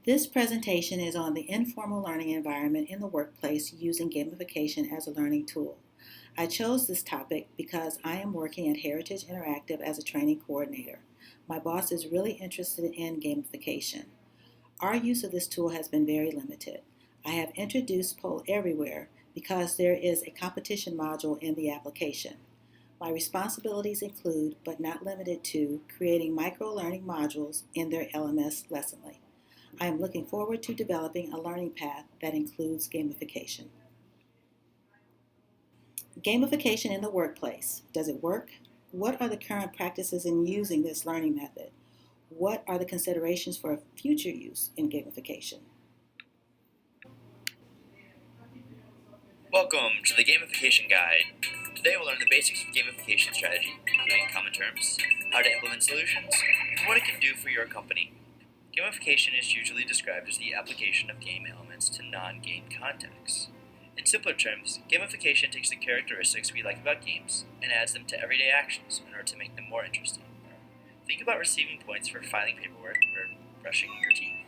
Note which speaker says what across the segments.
Speaker 1: This presentation is on the informal learning environment in the workplace using gamification as a learning tool. I chose this topic because I am working at Heritage Interactive as a training coordinator. My boss is really interested in gamification. Our use of this tool has been very limited. I have introduced Poll Everywhere because there is a competition module in the application. My responsibilities include, but not limited to, creating micro-learning modules in their LMS Lessonly. I am looking forward to developing a learning path that includes gamification. Gamification in the workplace. Does it work? What are the current practices in using this learning method? What are the considerations for future use in gamification?
Speaker 2: Welcome to the Gamification Guide. Today we'll learn the basics of gamification strategy, including common terms, how to implement solutions, and what it can do for your company. Gamification is usually described as the application of game elements to non-game contexts. In simpler terms, gamification takes the characteristics we like about games and adds them to everyday actions in order to make them more interesting. Think about receiving points for filing paperwork or brushing your teeth.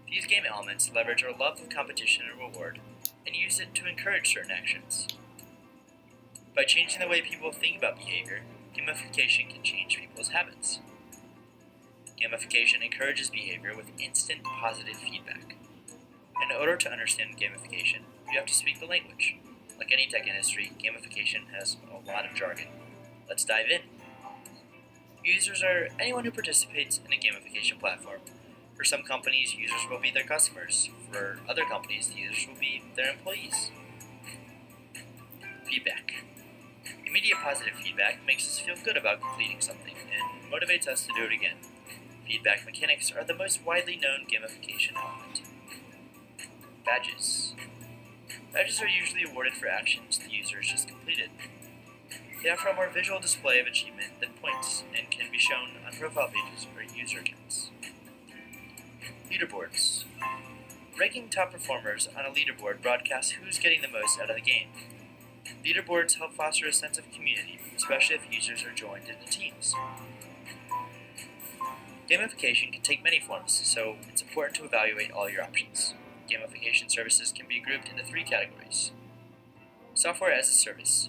Speaker 2: These game elements leverage our love of competition and reward and use it to encourage certain actions. By changing the way people think about behavior, gamification can change people's habits. Gamification encourages behavior with instant positive feedback. In order to understand gamification, you have to speak the language. Like any tech industry, gamification has a lot of jargon. Let's dive in. Users are anyone who participates in a gamification platform. For some companies, users will be their customers. For other companies, the users will be their employees. Feedback. Immediate positive feedback makes us feel good about completing something and motivates us to do it again. Feedback mechanics are the most widely known gamification element. Badges. Badges are usually awarded for actions the user has just completed. They offer a more visual display of achievement than points and can be shown on profile pages or user accounts. Leaderboards. Ranking top performers on a leaderboard broadcasts who's getting the most out of the game. Leaderboards help foster a sense of community, especially if users are joined into teams. Gamification can take many forms, so it's important to evaluate all your options. Gamification services can be grouped into 3 categories. Software as a service.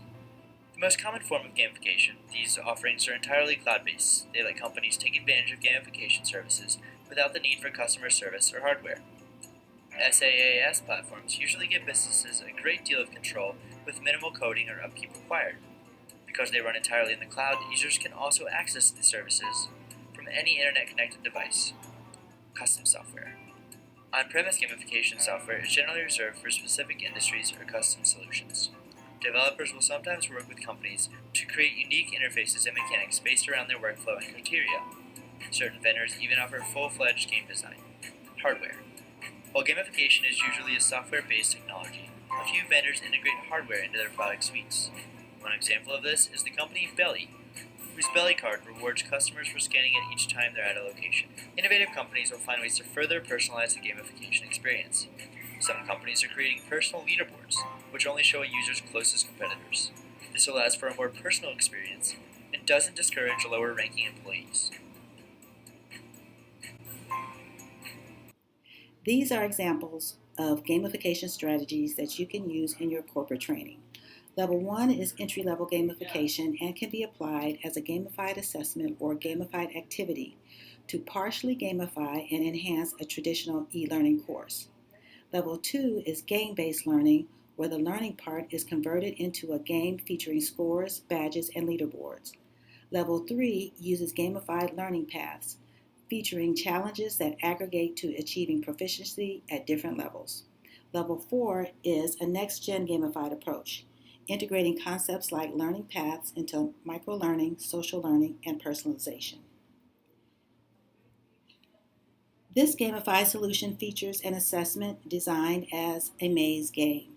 Speaker 2: The most common form of gamification, these offerings are entirely cloud-based. They let companies take advantage of gamification services without the need for customer service or hardware. SaaS platforms usually give businesses a great deal of control with minimal coding or upkeep required. Because they run entirely in the cloud, users can also access the services from any internet-connected device. Custom software. On-premise gamification software is generally reserved for specific industries or custom solutions. Developers will sometimes work with companies to create unique interfaces and mechanics based around their workflow and criteria. Certain vendors even offer full-fledged game design. Hardware. While gamification is usually a software-based technology, a few vendors integrate hardware into their product suites. One example of this is the company Belly, whose Belly card rewards customers for scanning it each time they're at a location. Innovative companies will find ways to further personalize the gamification experience. Some companies are creating personal leaderboards, which only show a user's closest competitors. This allows for a more personal experience and doesn't discourage lower-ranking employees.
Speaker 1: These are examples of gamification strategies that you can use in your corporate training. Level 1 is entry-level gamification and can be applied as a gamified assessment or gamified activity to partially gamify and enhance a traditional e-learning course. Level 2 is game-based learning, where the learning part is converted into a game featuring scores, badges, and leaderboards. Level 3 uses gamified learning paths, featuring challenges that aggregate to achieving proficiency at different levels. Level 4 is a next-gen gamified approach, integrating concepts like learning paths into micro-learning, social learning, and personalization. This gamified solution features an assessment designed as a maze game.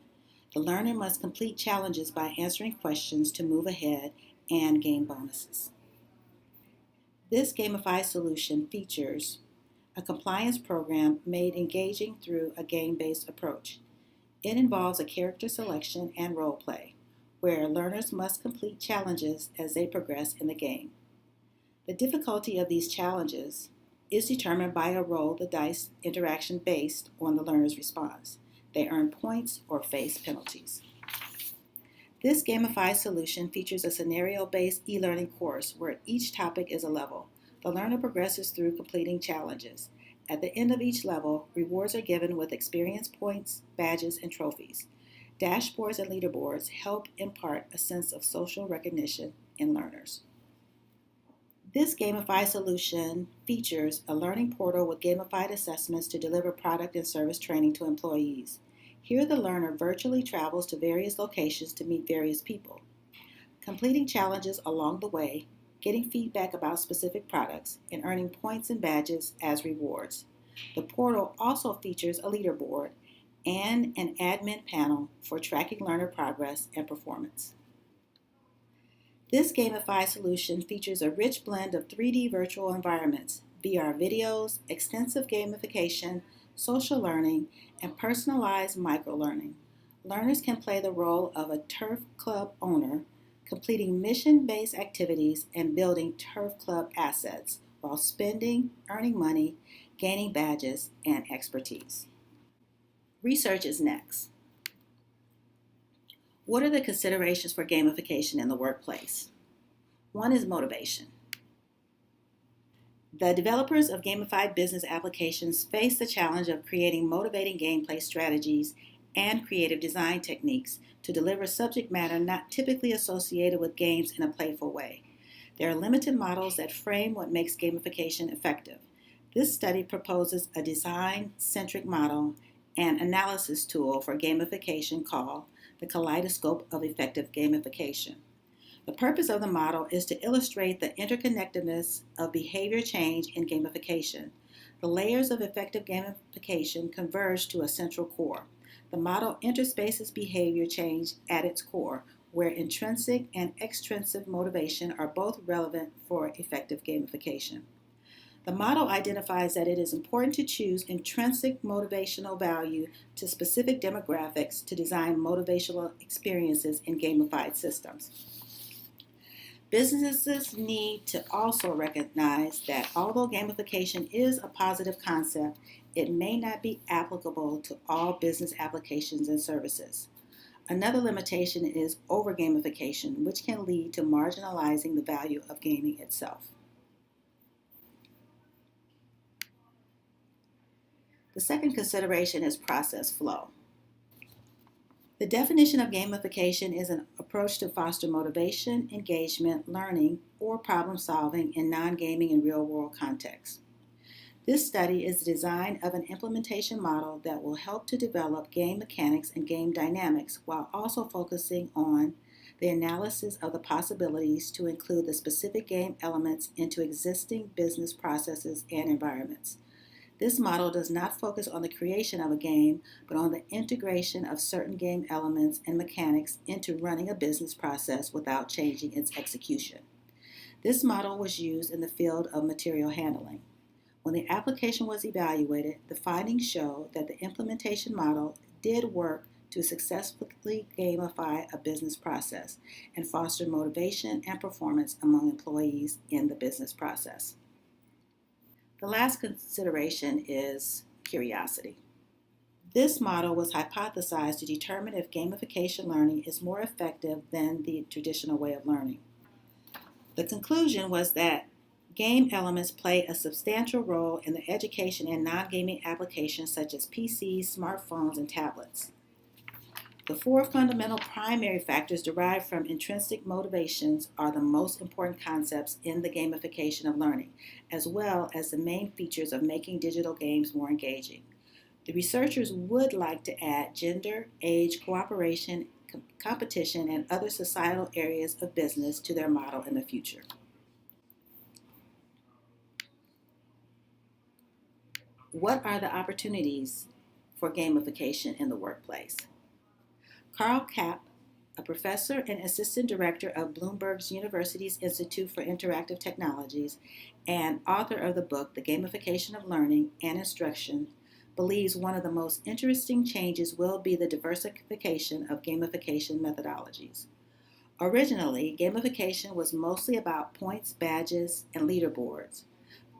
Speaker 1: The learner must complete challenges by answering questions to move ahead and gain bonuses. This gamified solution features a compliance program made engaging through a game-based approach. It involves a character selection and role play, where learners must complete challenges as they progress in the game. The difficulty of these challenges is determined by a roll the dice interaction based on the learner's response. They earn points or face penalties. This gamified solution features a scenario-based e-learning course where each topic is a level. The learner progresses through completing challenges. At the end of each level, rewards are given with experience points, badges, and trophies. Dashboards and leaderboards help impart a sense of social recognition in learners. This gamified solution features a learning portal with gamified assessments to deliver product and service training to employees. Here, the learner virtually travels to various locations to meet various people, completing challenges along the way, getting feedback about specific products, and earning points and badges as rewards. The portal also features a leaderboard and an admin panel for tracking learner progress and performance. This gamified solution features a rich blend of 3D virtual environments, VR videos, extensive gamification, social learning, and personalized microlearning. Learners can play the role of a turf club owner, completing mission-based activities and building turf club assets while spending, earning money, gaining badges, and expertise. Research is next. What are the considerations for gamification in the workplace? One is motivation. The developers of gamified business applications face the challenge of creating motivating gameplay strategies and creative design techniques to deliver subject matter not typically associated with games in a playful way. There are limited models that frame what makes gamification effective. This study proposes a design-centric model and analysis tool for gamification called the Kaleidoscope of Effective Gamification. The purpose of the model is to illustrate the interconnectedness of behavior change in gamification. The layers of effective gamification converge to a central core. The model interspaces behavior change at its core, where intrinsic and extrinsic motivation are both relevant for effective gamification. The model identifies that it is important to choose intrinsic motivational value to specific demographics to design motivational experiences in gamified systems. Businesses need to also recognize that although gamification is a positive concept, it may not be applicable to all business applications and services. Another limitation is over-gamification, which can lead to marginalizing the value of gaming itself. The second consideration is process flow. The definition of gamification is an approach to foster motivation, engagement, learning, or problem solving in non-gaming and real-world contexts. This study is the design of an implementation model that will help to develop game mechanics and game dynamics while also focusing on the analysis of the possibilities to include the specific game elements into existing business processes and environments. This model does not focus on the creation of a game, but on the integration of certain game elements and mechanics into running a business process without changing its execution. This model was used in the field of material handling. When the application was evaluated, the findings show that the implementation model did work to successfully gamify a business process and foster motivation and performance among employees in the business process. The last consideration is curiosity. This model was hypothesized to determine if gamification learning is more effective than the traditional way of learning. The conclusion was that game elements play a substantial role in the education and non-gaming applications such as PCs, smartphones, and tablets. The four fundamental primary factors derived from intrinsic motivations are the most important concepts in the gamification of learning, as well as the main features of making digital games more engaging. The researchers would like to add gender, age, cooperation, competition, and other societal areas of business to their model in the future. What are the opportunities for gamification in the workplace? Carl Kapp, a professor and assistant director of Bloomberg University's Institute for Interactive Technologies and author of the book The Gamification of Learning and Instruction, believes one of the most interesting changes will be the diversification of gamification methodologies. Originally, gamification was mostly about points, badges, and leaderboards.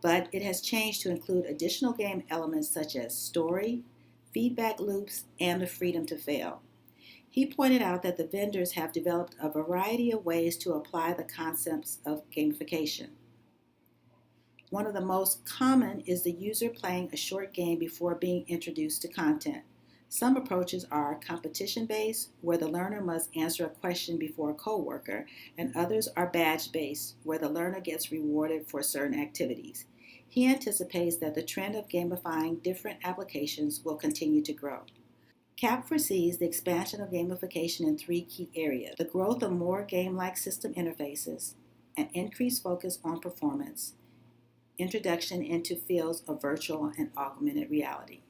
Speaker 1: but it has changed to include additional game elements such as story, feedback loops, and the freedom to fail. He pointed out that the vendors have developed a variety of ways to apply the concepts of gamification. One of the most common is the user playing a short game before being introduced to content. Some approaches are competition-based, where the learner must answer a question before a coworker, and others are badge-based, where the learner gets rewarded for certain activities. He anticipates that the trend of gamifying different applications will continue to grow. CAP foresees the expansion of gamification in three key areas: the growth of more game-like system interfaces, an increased focus on performance, introduction into fields of virtual and augmented reality.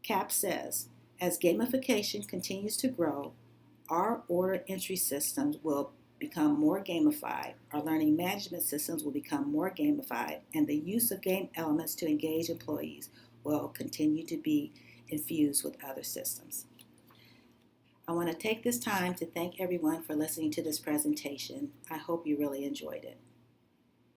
Speaker 1: CAP says, as gamification continues to grow, our order entry systems will become more gamified, our learning management systems will become more gamified, and the use of game elements to engage employees will continue to be infused with other systems. I want to take this time to thank everyone for listening to this presentation. I hope you really enjoyed it.